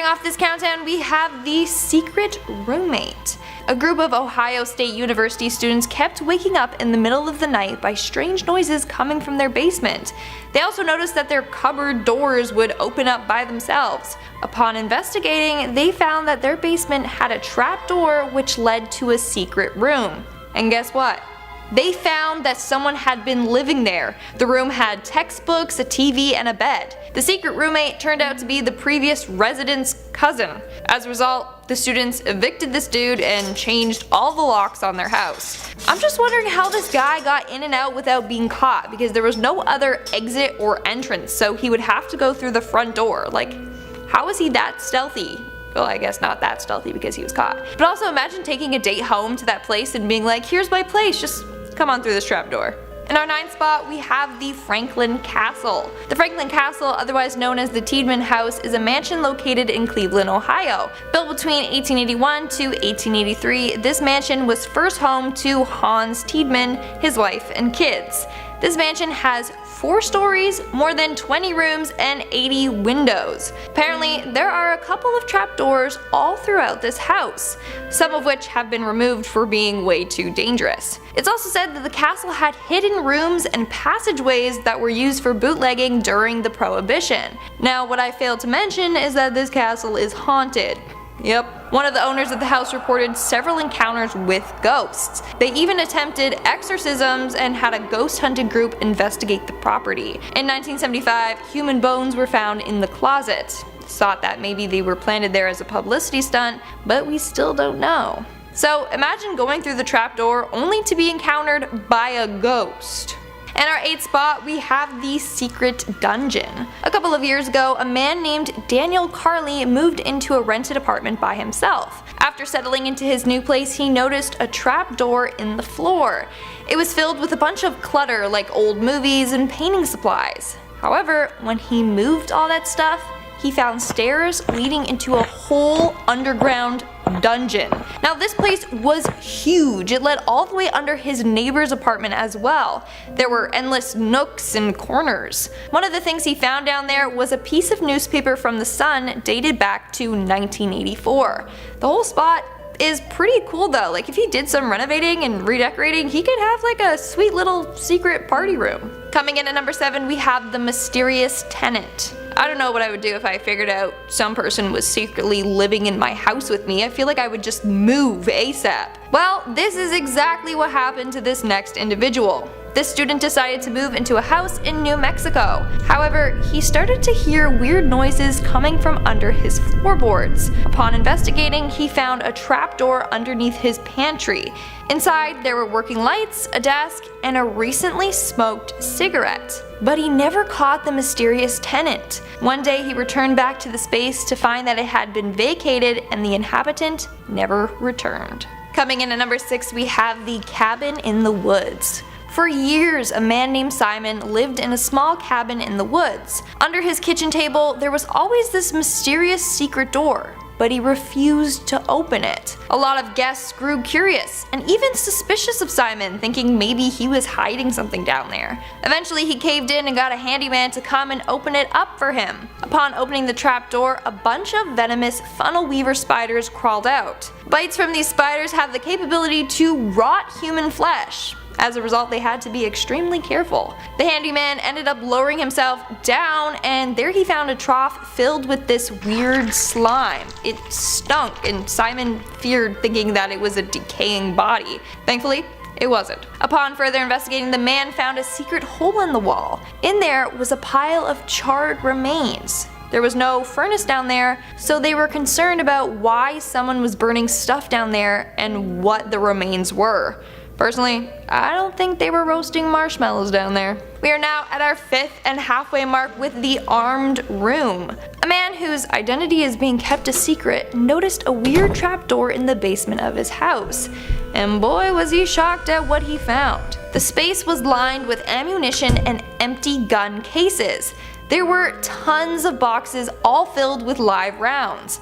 off this countdown, we have the secret roommate. A group of Ohio State University students kept waking up in the middle of the night by strange noises coming from their basement. They also noticed that their cupboard doors would open up by themselves. Upon investigating, they found that their basement had a trap door which led to a secret room. And guess what? They found that someone had been living there. The room had textbooks, a TV, and a bed. The secret roommate turned out to be the previous resident's cousin. As a result, the students evicted this dude and changed all the locks on their house. I'm just wondering how this guy got in and out without being caught, because there was no other exit or entrance, so he would have to go through the front door. Like, how is he that stealthy? Well, I guess not that stealthy because he was caught. But also imagine taking a date home to that place and being like, here's my place, just come on through this trapdoor. In our 9th spot, we have the Franklin Castle. The Franklin Castle, otherwise known as the Tiedemann House, is a mansion located in Cleveland, Ohio. Built between 1881 to 1883, this mansion was first home to Hans Tiedemann, his wife, and kids. This mansion has 4 stories, more than 20 rooms, and 80 windows. Apparently, there are a couple of trapdoors all throughout this house, some of which have been removed for being way too dangerous. It's also said that the castle had hidden rooms and passageways that were used for bootlegging during the Prohibition. Now, what I failed to mention is that this castle is haunted. Yep. One of the owners of the house reported several encounters with ghosts. They even attempted exorcisms and had a ghost hunting group investigate the property. In 1975, human bones were found in the closet. It's thought that maybe they were planted there as a publicity stunt, but we still don't know. So imagine going through the trapdoor only to be encountered by a ghost. In our 8th spot, we have the secret dungeon. A couple of years ago, a man named Daniel Carley moved into a rented apartment by himself. After settling into his new place, he noticed a trap door in the floor. It was filled with a bunch of clutter like old movies and painting supplies. However, when he moved all that stuff, he found stairs leading into a whole underground dungeon. Now this place was huge. It led all the way under his neighbor's apartment as well. There were endless nooks and corners. One of the things he found down there was a piece of newspaper from the Sun dated back to 1984. The whole spot is pretty cool though. Like if he did some renovating and redecorating, he could have like a sweet little secret party room. Coming in at number 7, we have the mysterious tenant. I don't know what I would do if I figured out some person was secretly living in my house with me. I feel like I would just move ASAP. Well, this is exactly what happened to this next individual. This student decided to move into a house in New Mexico. However, he started to hear weird noises coming from under his floorboards. Upon investigating, he found a trapdoor underneath his pantry. Inside, there were working lights, a desk, and a recently smoked cigarette. But he never caught the mysterious tenant. One day he returned back to the space to find that it had been vacated and the inhabitant never returned. Coming in at number 6, we have the cabin in the woods. For years, a man named Simon lived in a small cabin in the woods. Under his kitchen table, there was always this mysterious secret door, but he refused to open it. A lot of guests grew curious and even suspicious of Simon, thinking maybe he was hiding something down there. Eventually he caved in and got a handyman to come and open it up for him. Upon opening the trap door, a bunch of venomous funnel weaver spiders crawled out. Bites from these spiders have the capability to rot human flesh. As a result, they had to be extremely careful. The handyman ended up lowering himself down, and there he found a trough filled with this weird slime. It stunk, and Simon feared, thinking that it was a decaying body. Thankfully, it wasn't. Upon further investigating, the man found a secret hole in the wall. In there was a pile of charred remains. There was no furnace down there, so they were concerned about why someone was burning stuff down there and what the remains were. Personally, I don't think they were roasting marshmallows down there. We are now at our 5th and halfway mark with the armed room. A man whose identity is being kept a secret noticed a weird trapdoor in the basement of his house. And boy was he shocked at what he found. The space was lined with ammunition and empty gun cases. There were tons of boxes all filled with live rounds.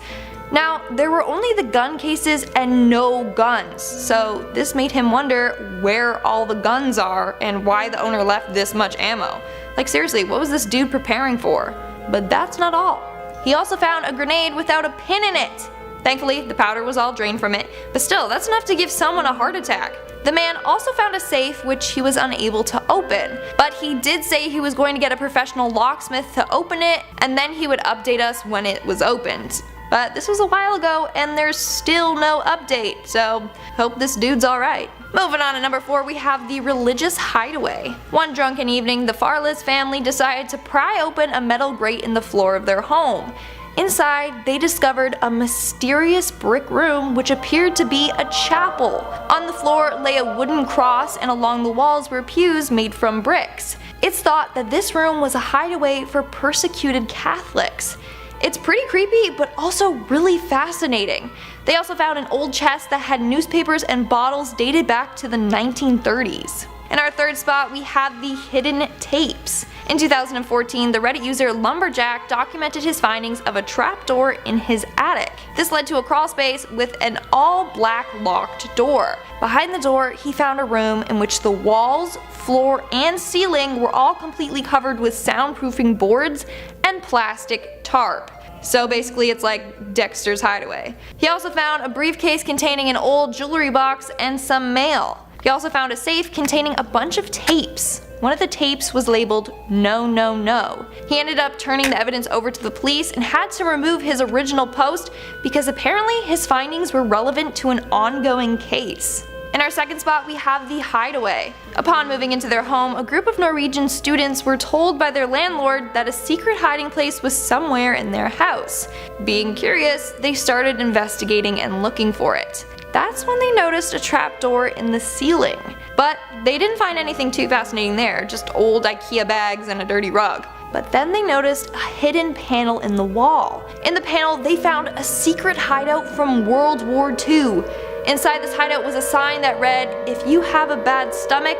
Now, there were only the gun cases and no guns, so this made him wonder where all the guns are and why the owner left this much ammo. Like seriously, what was this dude preparing for? But that's not all. He also found a grenade without a pin in it. Thankfully, the powder was all drained from it, but still, that's enough to give someone a heart attack. The man also found a safe which he was unable to open, but he did say he was going to get a professional locksmith to open it, and then he would update us when it was opened. But this was a while ago and there's still no update, so hope this dude's alright. Moving on to number 4, we have the religious hideaway. One drunken evening, the Farless family decided to pry open a metal grate in the floor of their home. Inside, they discovered a mysterious brick room which appeared to be a chapel. On the floor lay a wooden cross, and along the walls were pews made from bricks. It's thought that this room was a hideaway for persecuted Catholics. It's pretty creepy, but also really fascinating. They also found an old chest that had newspapers and bottles dated back to the 1930s. In our third spot, we have the hidden tapes. In 2014, the Reddit user Lumberjack documented his findings of a trapdoor in his attic. This led to a crawl space with an all-black locked door. Behind the door, he found a room in which the walls, floor, and ceiling were all completely covered with soundproofing boards and plastic tarp. So basically it's like Dexter's Hideaway. He also found a briefcase containing an old jewelry box and some mail. He also found a safe containing a bunch of tapes. One of the tapes was labeled "No, No, No." He ended up turning the evidence over to the police and had to remove his original post because apparently his findings were relevant to an ongoing case. In our second spot, we have the hideaway. Upon moving into their home, a group of Norwegian students were told by their landlord that a secret hiding place was somewhere in their house. Being curious, they started investigating and looking for it. That's when they noticed a trapdoor in the ceiling. But they didn't find anything too fascinating there, just old IKEA bags and a dirty rug. But then they noticed a hidden panel in the wall. In the panel, they found a secret hideout from World War II. Inside this hideout was a sign that read, "If you have a bad stomach,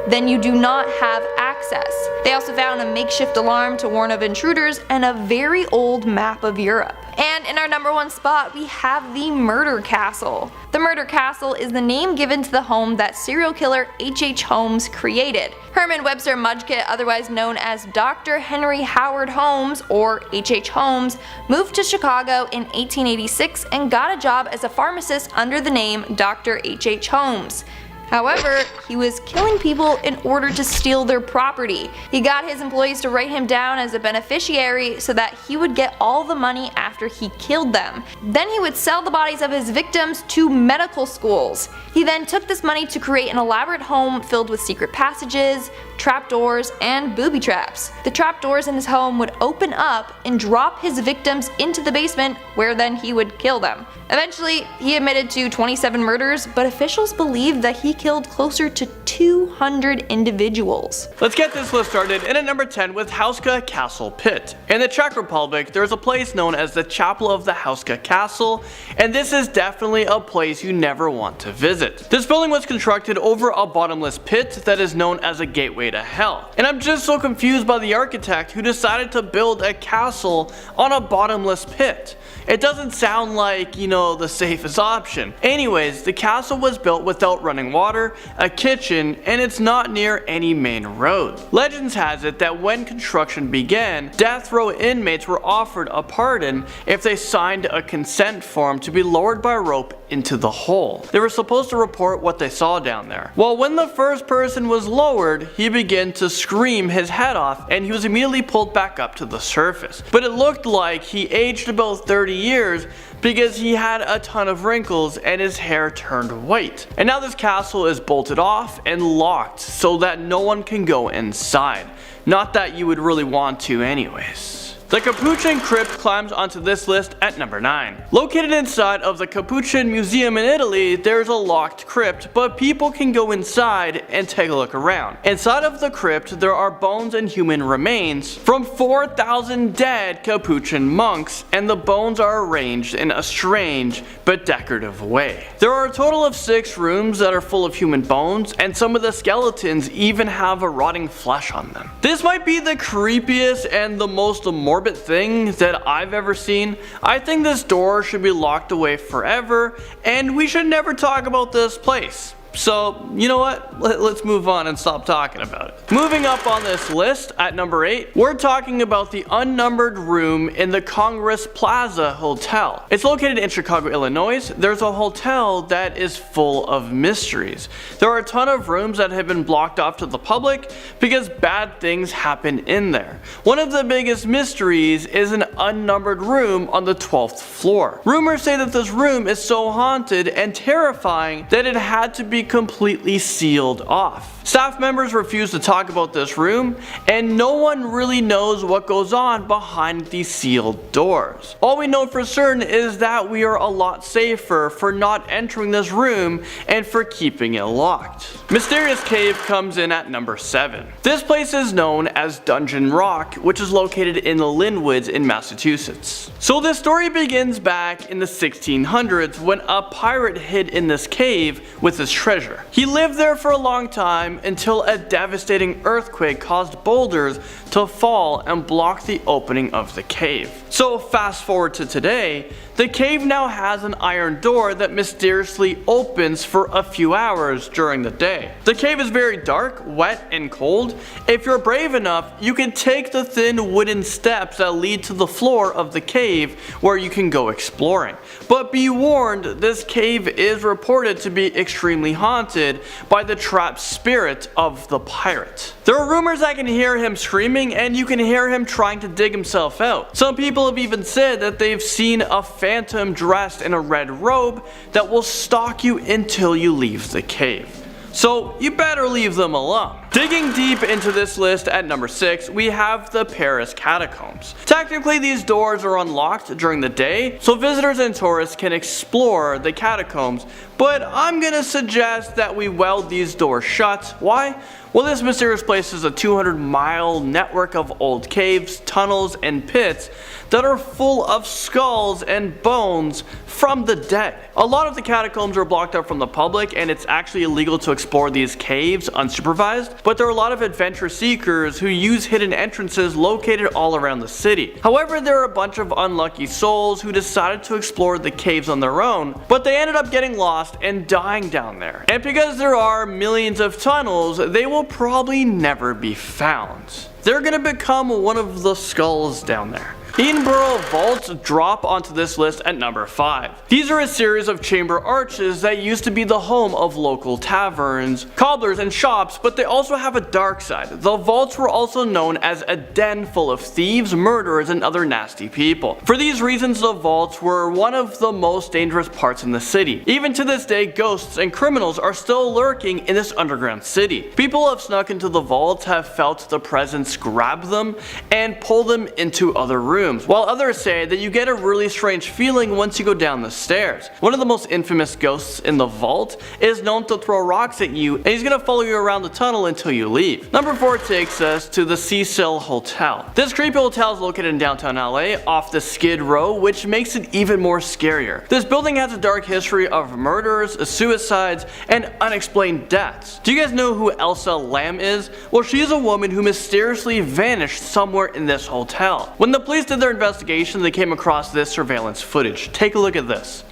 then you do not have access." They also found a makeshift alarm to warn of intruders and a very old map of Europe. And in our number 1 spot, we have the Murder Castle. The Murder Castle is the name given to the home that serial killer H.H. Holmes created. Herman Webster Mudgett, otherwise known as Dr. Henry Howard Holmes, or H.H. Holmes, moved to Chicago in 1886 and got a job as a pharmacist under the name Dr. H.H. Holmes. However, he was killing people in order to steal their property. He got his employees to write him down as a beneficiary so that he would get all the money after he killed them. Then he would sell the bodies of his victims to medical schools. He then took this money to create an elaborate home filled with secret passages, trapdoors, and booby traps. The trapdoors in his home would open up and drop his victims into the basement, where then he would kill them. Eventually, he admitted to 27 murders, but officials believe that he killed closer to 200 individuals. Let's get this list started in at number 10 with Hauska Castle Pit. In the Czech Republic, there's a place known as the Chapel of the Hauska Castle, and this is definitely a place you never want to visit. This building was constructed over a bottomless pit that is known as a gateway to hell. And I'm just so confused by the architect who decided to build a castle on a bottomless pit. It doesn't sound like, the safest option. Anyways, the castle was built without running water, a kitchen, and it's not near any main road. Legends has it that when construction began, death row inmates were offered a pardon if they signed a consent form to be lowered by rope into the hole. They were supposed to report what they saw down there. Well, when the first person was lowered, he began to scream his head off and he was immediately pulled back up to the surface. But it looked like he aged about 30 years because he had a ton of wrinkles and his hair turned white. And now this castle is bolted off and locked so that no one can go inside. Not that you would really want to anyways. The Capuchin Crypt climbs onto this list at number 9. Located inside of the Capuchin Museum in Italy, there's a locked crypt, but people can go inside and take a look around. Inside of the crypt, there are bones and human remains from 4,000 dead Capuchin monks, and the bones are arranged in a strange but decorative way. There are a total of 6 rooms that are full of human bones, and some of the skeletons even have a rotting flesh on them. This might be the creepiest and the most morbid thing that I've ever seen. I think this door should be locked away forever, and we should never talk about this place. So, you know what? Let's move on and stop talking about it. Moving up on this list at number 8, we're talking about the unnumbered room in the Congress Plaza Hotel. It's located in Chicago, Illinois. There's a hotel that is full of mysteries. There are a ton of rooms that have been blocked off to the public because bad things happen in there. One of the biggest mysteries is an unnumbered room on the 12th floor. Rumors say that this room is so haunted and terrifying that it had to be completely sealed off. Staff members refuse to talk about this room, and no one really knows what goes on behind these sealed doors. All we know for certain is that we are a lot safer for not entering this room and for keeping it locked. Mysterious Cave comes in at number 7. This place is known as Dungeon Rock, which is located in the Linwoods in Massachusetts. So this story begins back in the 1600s when a pirate hid in this cave with his treasure. He lived there for a long time until a devastating earthquake caused boulders to fall and block the opening of the cave. So fast forward to today, the cave now has an iron door that mysteriously opens for a few hours during the day. The cave is very dark, wet, and cold. If you're brave enough, you can take the thin wooden steps that lead to the floor of the cave where you can go exploring. But be warned, this cave is reported to be extremely haunted by the trapped spirit of the pirate. There are rumors that can hear him screaming, and you can hear him trying to dig himself out. Some people have even said that they've seen a phantom dressed in a red robe that will stalk you until you leave the cave. So you better leave them alone. Digging deep into this list at number 6, we have the Paris Catacombs. Technically, these doors are unlocked during the day, so visitors and tourists can explore the catacombs, but I'm gonna suggest that we weld these doors shut. Why? Well, this mysterious place is a 200-mile network of old caves, tunnels, and pits that are full of skulls and bones from the dead. A lot of the catacombs are blocked up from the public, and it's actually illegal to explore these caves unsupervised, but there are a lot of adventure seekers who use hidden entrances located all around the city. However, there are a bunch of unlucky souls who decided to explore the caves on their own, but they ended up getting lost and dying down there. And because there are millions of tunnels, they will probably never be found. They're gonna become one of the skulls down there. Edinburgh vaults drop onto this list at number 5. These are a series of chamber arches that used to be the home of local taverns, cobblers, and shops, but they also have a dark side. The vaults were also known as a den full of thieves, murderers, and other nasty people. For these reasons, the vaults were one of the most dangerous parts in the city. Even to this day, ghosts and criminals are still lurking in this underground city. People who have snuck into the vaults have felt the presence grab them and pull them into other rooms, while others say that you get a really strange feeling once you go down the stairs. One of the most infamous ghosts in the vault is known to throw rocks at you, and he's gonna follow you around the tunnel until you leave. Number 4 takes us to the Cecil Hotel. This creepy hotel is located in downtown LA off the Skid Row, which makes it even more scarier. This building has a dark history of murders, suicides, and unexplained deaths. Do you guys know who Elsa Lam is? Well, she is a woman who mysteriously vanished somewhere in this hotel. When the police did their investigation, they came across this surveillance footage. Take a look at this.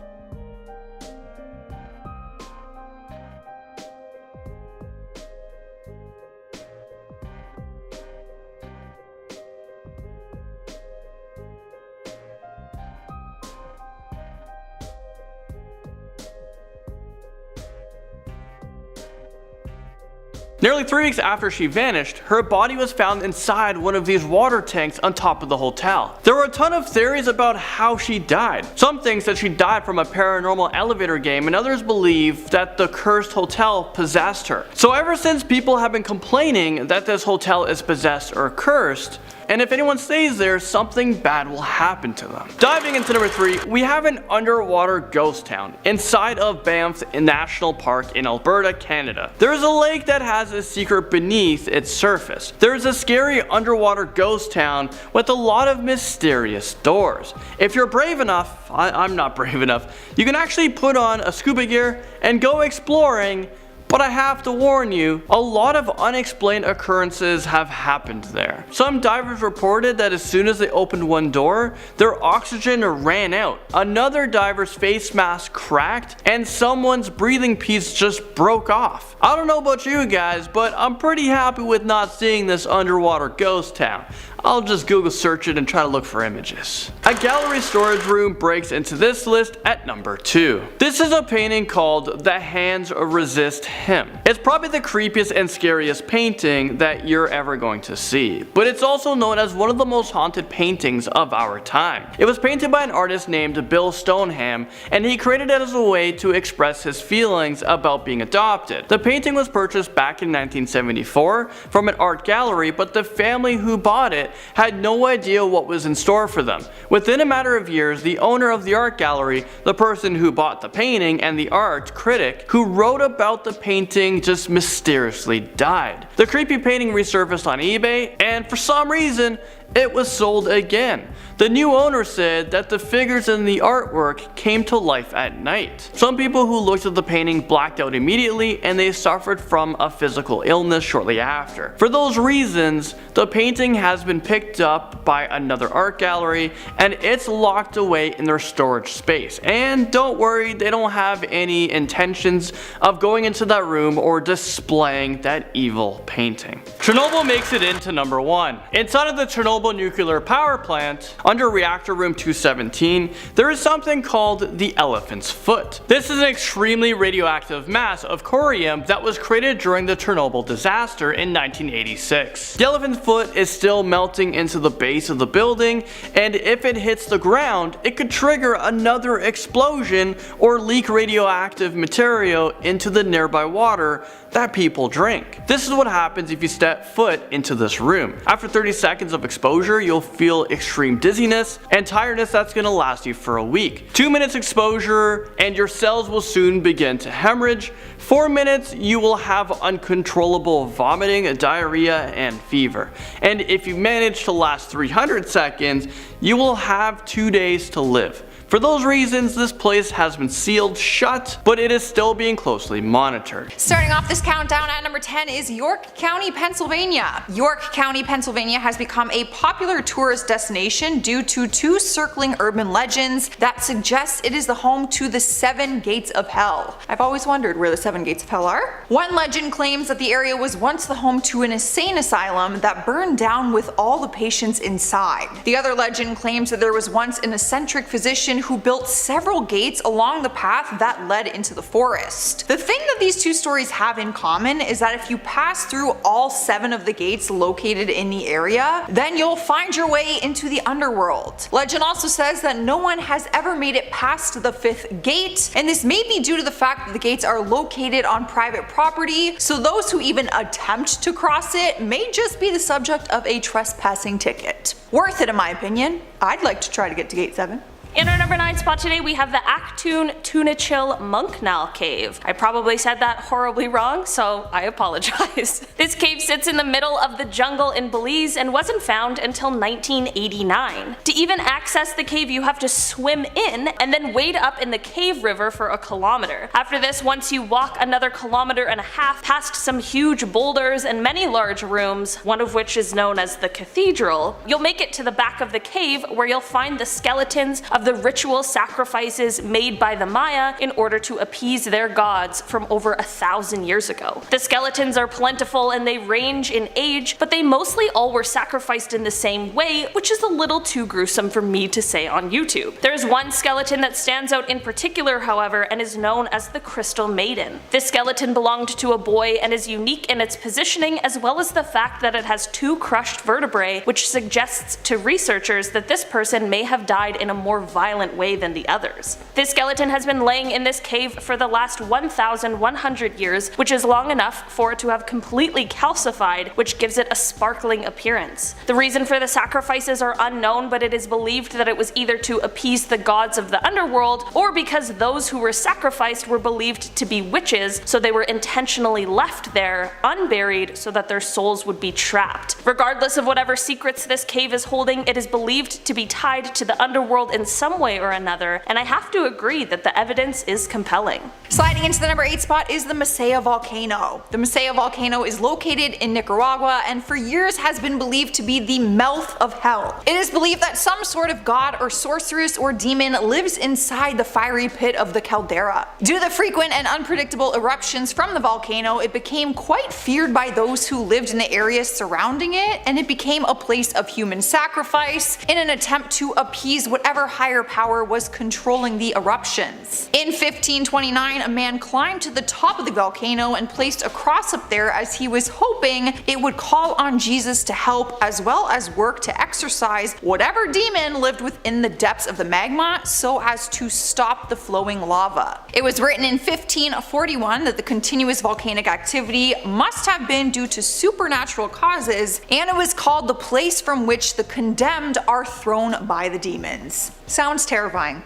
Nearly 3 weeks after she vanished, her body was found inside one of these water tanks on top of the hotel. There were a ton of theories about how she died. Some think that she died from a paranormal elevator game, and others believe that the cursed hotel possessed her. So ever since, people have been complaining that this hotel is possessed or cursed, and if anyone stays there, something bad will happen to them. Diving into number 3, we have an underwater ghost town inside of Banff National Park in Alberta, Canada. There is a lake that has a secret beneath its surface. There is a scary underwater ghost town with a lot of mysterious doors. If you're brave enough, I'm not brave enough, you can actually put on a scuba gear and go exploring, But I have to warn you, a lot of unexplained occurrences have happened there. Some divers reported that as soon as they opened one door, their oxygen ran out. Another diver's face mask cracked, and someone's breathing piece just broke off. I don't know about you guys, but I'm pretty happy with not seeing this underwater ghost town. I'll just Google search it and try to look for images. A gallery storage room breaks into this list at number 2. This is a painting called The Hands Resist Him. It's probably the creepiest and scariest painting that you're ever going to see, but it's also known as one of the most haunted paintings of our time. It was painted by an artist named Bill Stoneham, and he created it as a way to express his feelings about being adopted. The painting was purchased back in 1974 from an art gallery, but the family who bought it had no idea what was in store for them. Within a matter of years, the owner of the art gallery, the person who bought the painting, and the art critic who wrote about the painting just mysteriously died. The creepy painting resurfaced on eBay, and for some reason, it was sold again. The new owner said that the figures in the artwork came to life at night. Some people who looked at the painting blacked out immediately, and they suffered from a physical illness shortly after. For those reasons, the painting has been picked up by another art gallery, and it's locked away in their storage space. And don't worry, they don't have any intentions of going into that room or displaying that evil painting. Chernobyl makes it into number 1. Inside of the Chernobyl nuclear power plant, under reactor room 217, there is something called the elephant's foot. This is an extremely radioactive mass of corium that was created during the Chernobyl disaster in 1986. The elephant's foot is still melting into the base of the building, and if it hits the ground, it could trigger another explosion or leak radioactive material into the nearby water that people drink. This is what happens if you step foot into this room. After 30 seconds of exposure, you'll feel extreme dizziness and tiredness that's going to last you for a week. 2 minutes exposure and your cells will soon begin to hemorrhage. 4 minutes, you will have uncontrollable vomiting, diarrhea, and fever. And if you manage to last 300 seconds, you will have 2 days to live. For those reasons, this place has been sealed shut, but it is still being closely monitored. Starting off this countdown at number 10 is York County, Pennsylvania. York County, Pennsylvania has become a popular tourist destination due to 2 circling urban legends that suggest it is the home to the 7 gates of hell. I've always wondered where the 7 gates of hell are. One legend claims that the area was once the home to an insane asylum that burned down with all the patients inside. The other legend claims that there was once an eccentric physician who built several gates along the path that led into the forest. The thing that these 2 stories have in common is that if you pass through all 7 of the gates located in the area, then you'll find your way into the underworld. Legend also says that no one has ever made it past the 5th gate, and this may be due to the fact that the gates are located on private property, so those who even attempt to cross it may just be the subject of a trespassing ticket. Worth it in my opinion. I'd like to try to get to gate 7. In our number 9 spot today, we have the Actun Tunachill Munknal Cave. I probably said that horribly wrong, so I apologize. This cave sits in the middle of the jungle in Belize and wasn't found until 1989. To even access the cave, you have to swim in and then wade up in the cave river for a kilometer. After this, once you walk another 1.5 kilometers past some huge boulders and many large rooms, one of which is known as the cathedral, you'll make it to the back of the cave where you'll find the skeletons of the ritual sacrifices made by the Maya in order to appease their gods from over 1,000 years ago. The skeletons are plentiful and they range in age, but they mostly all were sacrificed in the same way, which is a little too gruesome for me to say on YouTube. There's one skeleton that stands out in particular, however, and is known as the Crystal Maiden. This skeleton belonged to a boy and is unique in its positioning, as well as the fact that it has 2 crushed vertebrae, which suggests to researchers that this person may have died in a more violent way than the others. This skeleton has been laying in this cave for the last 1,100 years, which is long enough for it to have completely calcified, which gives it a sparkling appearance. The reason for the sacrifices are unknown, but it is believed that it was either to appease the gods of the underworld, or because those who were sacrificed were believed to be witches, so they were intentionally left there, unburied, so that their souls would be trapped. Regardless of whatever secrets this cave is holding, it is believed to be tied to the underworld in some some way or another, and I have to agree that the evidence is compelling. Sliding into the number 8 spot is the Masaya volcano. The Masaya volcano is located in Nicaragua and for years has been believed to be the mouth of hell. It is believed that some sort of god or sorceress or demon lives inside the fiery pit of the caldera. Due to the frequent and unpredictable eruptions from the volcano, it became quite feared by those who lived in the area surrounding it, and it became a place of human sacrifice in an attempt to appease whatever higher power was controlling the eruptions. In 1529, a man climbed to the top of the volcano and placed a cross up there as he was hoping it would call on Jesus to help, as well as work to exorcise whatever demon lived within the depths of the magma so as to stop the flowing lava. It was written in 1541 that the continuous volcanic activity must have been due to supernatural causes, and it was called the place from which the condemned are thrown by the demons. Sounds terrifying.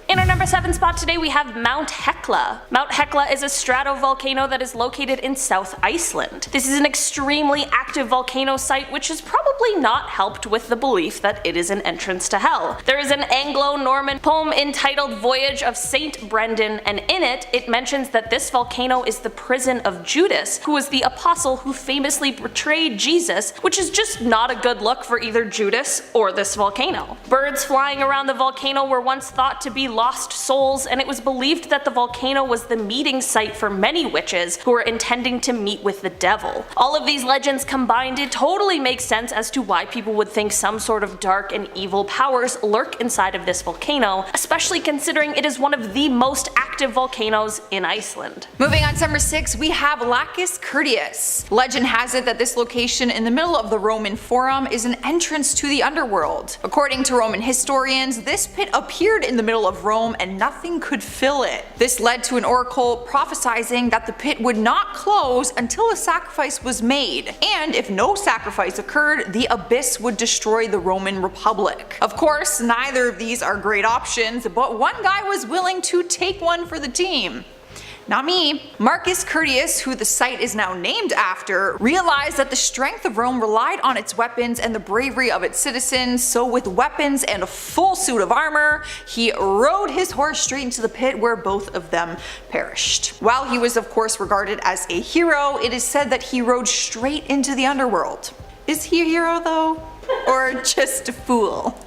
In our number 7 spot today we have Mount Hekla. Mount Hekla is a stratovolcano that is located in South Iceland. This is an extremely active volcano site which has probably not helped with the belief that it is an entrance to hell. There is an Anglo-Norman poem entitled Voyage of Saint Brendan, and in it, it mentions that this volcano is the prison of Judas, who was the apostle who famously betrayed Jesus, which is just not a good look for either Judas or this volcano. Birds flying around the volcano were once thought to be lost souls, and it was believed that the volcano was the meeting site for many witches who were intending to meet with the devil. All of these legends combined, it totally makes sense as to why people would think some sort of dark and evil powers lurk inside of this volcano, especially considering it is one of the most active volcanoes in Iceland. Moving on to number 6, we have Lacus Curtius. Legend has it that this location in the middle of the Roman Forum is an entrance to the underworld. According to Roman historians, this pit appeared in the middle of Rome and nothing could fill it. This led to an oracle prophesizing that the pit would not close until a sacrifice was made, and if no sacrifice occurred, the abyss would destroy the Roman Republic. Of course, neither of these are great options, but one guy was willing to take one for the team. Not me. Marcus Curtius, who the site is now named after, realized that the strength of Rome relied on its weapons and the bravery of its citizens, so with weapons and a full suit of armor, he rode his horse straight into the pit where both of them perished. While he was of course regarded as a hero, it is said that he rode straight into the underworld. Is he a hero though? Or just a fool?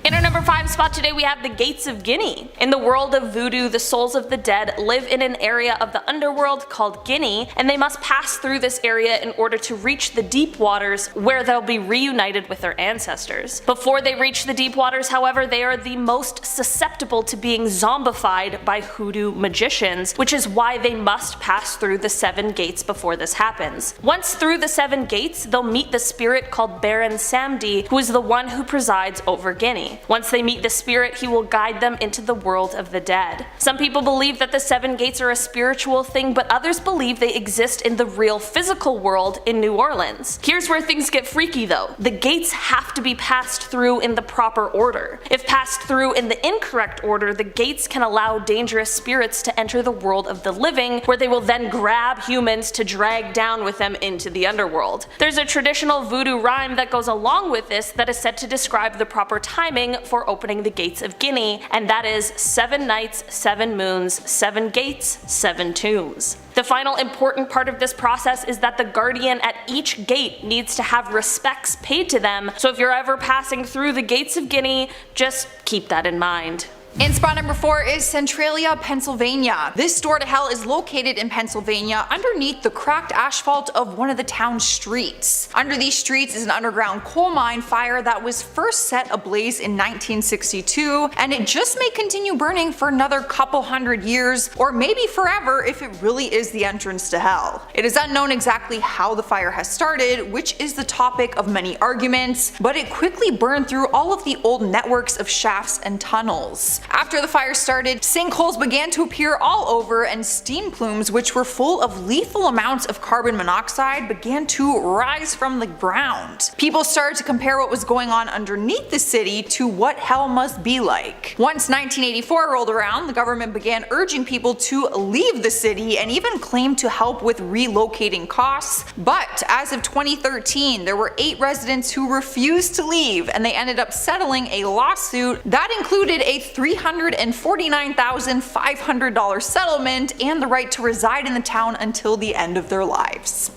In our number 5 spot today we have the Gates of Guinea. In the world of voodoo, the souls of the dead live in an area of the underworld called Guinea, and they must pass through this area in order to reach the deep waters where they'll be reunited with their ancestors. Before they reach the deep waters, however, they are the most susceptible to being zombified by hoodoo magicians, which is why they must pass through the 7 gates before this happens. Once through the 7 gates, they'll meet the spirit called Baron Samedi, who is the one who presides over Guinea. Once they meet the spirit, he will guide them into the world of the dead. Some people believe that the 7 gates are a spiritual thing, but others believe they exist in the real physical world in New Orleans. Here's where things get freaky though. The gates have to be passed through in the proper order. If passed through in the incorrect order, the gates can allow dangerous spirits to enter the world of the living, where they will then grab humans to drag down with them into the underworld. There's a traditional voodoo rhyme that goes along with this that is said to describe the proper timing for opening the gates of Guinea, and that is 7 nights, 7 moons, 7 gates, 7 tombs. The final important part of this process is that the guardian at each gate needs to have respects paid to them, so if you're ever passing through the gates of Guinea, just keep that in mind. In spot number 4 is Centralia, Pennsylvania. This door to hell is located in Pennsylvania underneath the cracked asphalt of one of the town's streets. Under these streets is an underground coal mine fire that was first set ablaze in 1962, and it just may continue burning for another couple hundred years, or maybe forever if it really is the entrance to hell. It is unknown exactly how the fire has started, which is the topic of many arguments, but it quickly burned through all of the old networks of shafts and tunnels. years. After the fire started, sinkholes began to appear all over, and steam plumes, which were full of lethal amounts of carbon monoxide, began to rise from the ground. People started to compare what was going on underneath the city to what hell must be like. Once 1984 rolled around, the government began urging people to leave the city and even claimed to help with relocating costs, but as of 2013 there were 8 residents who refused to leave, and they ended up settling a lawsuit that included a $349,500 settlement and the right to reside in the town until the end of their lives.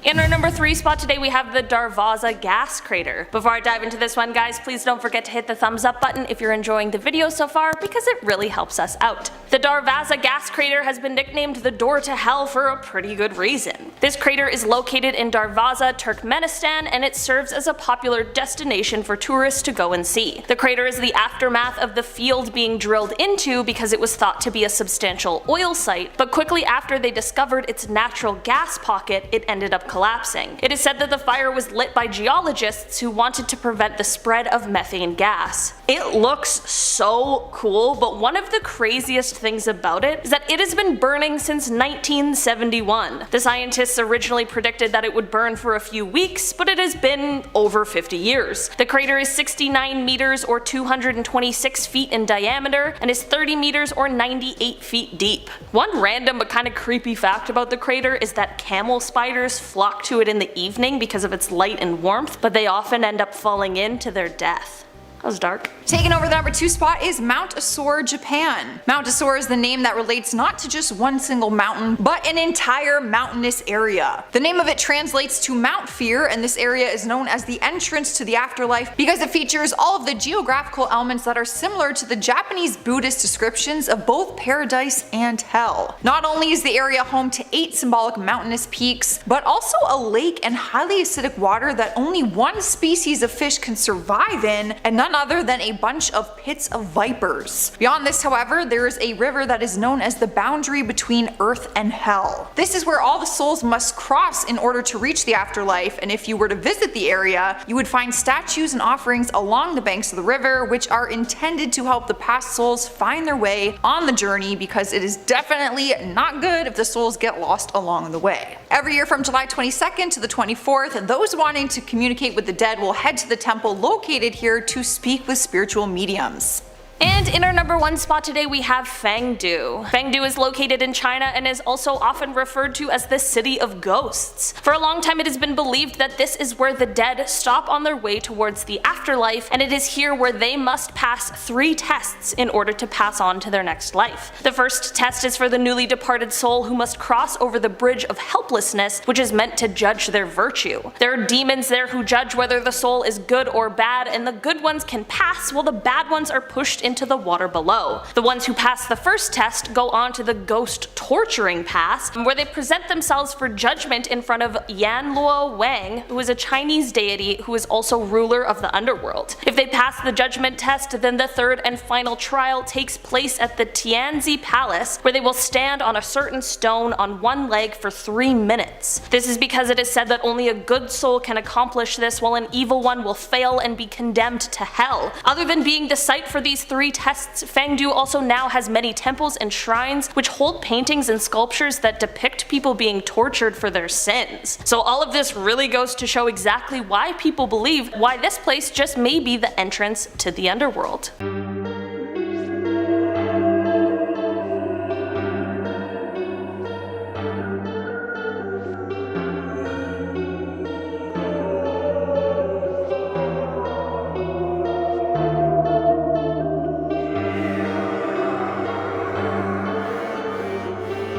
In our number 3 spot today we have the Darvaza gas crater. Before I dive into this one, guys, please don't forget to hit the thumbs up button if you're enjoying the video so far, because it really helps us out. The Darvaza gas crater has been nicknamed the door to hell for a pretty good reason. This crater is located in Darvaza, Turkmenistan, and it serves as a popular destination for tourists to go and see. The crater is the aftermath of the field being drilled into because it was thought to be a substantial oil site, but quickly after they discovered its natural gas pocket, it ended up collapsing. It is said that the fire was lit by geologists who wanted to prevent the spread of methane gas. It looks so cool, but one of the craziest things about it is that it has been burning since 1971. The scientists originally predicted that it would burn for a few weeks, but it has been over 50 years. The crater is 69 meters or 226 feet in diameter and is 30 meters or 98 feet deep. One random but kind of creepy fact about the crater is that camel spiders flock to it in the evening because of its light and warmth, but they often end up falling in to their death. That was dark. Taking over the number 2 spot is Mount Asor, Japan. Mount Asor is the name that relates not to just one single mountain, but an entire mountainous area. The name of it translates to Mount Fear, and this area is known as the entrance to the afterlife because it features all of the geographical elements that are similar to the Japanese Buddhist descriptions of both paradise and hell. Not only is the area home to 8 symbolic mountainous peaks, but also a lake and highly acidic water that only one species of fish can survive in, and none other than a bunch of pits of vipers. Beyond this, however, there is a river that is known as the boundary between earth and hell. This is where all the souls must cross in order to reach the afterlife, and if you were to visit the area, you would find statues and offerings along the banks of the river, which are intended to help the past souls find their way on the journey, because it is definitely not good if the souls get lost along the way. Every year from July 22nd to the 24th, those wanting to communicate with the dead will head to the temple located here to speak with spiritual mediums. And in our number 1 spot today we have Fangdu. Fangdu is located in China and is also often referred to as the City of Ghosts. For a long time it has been believed that this is where the dead stop on their way towards the afterlife, and it is here where they must pass 3 tests in order to pass on to their next life. The first test is for the newly departed soul who must cross over the bridge of helplessness, which is meant to judge their virtue. There are demons there who judge whether the soul is good or bad, and the good ones can pass while the bad ones are pushed into the water below. The ones who pass the first test go on to the ghost torturing pass, where they present themselves for judgment in front of Yanluo Wang, who is a Chinese deity who is also ruler of the underworld. If they pass the judgment test, then the third and final trial takes place at the Tianzi Palace, where they will stand on a certain stone on one leg for 3 minutes. This is because it is said that only a good soul can accomplish this, while an evil one will fail and be condemned to hell. Other than being the site for these 3 tests, Fangdu also now has many temples and shrines which hold paintings and sculptures that depict people being tortured for their sins. So all of this really goes to show exactly why people believe why this place just may be the entrance to the underworld.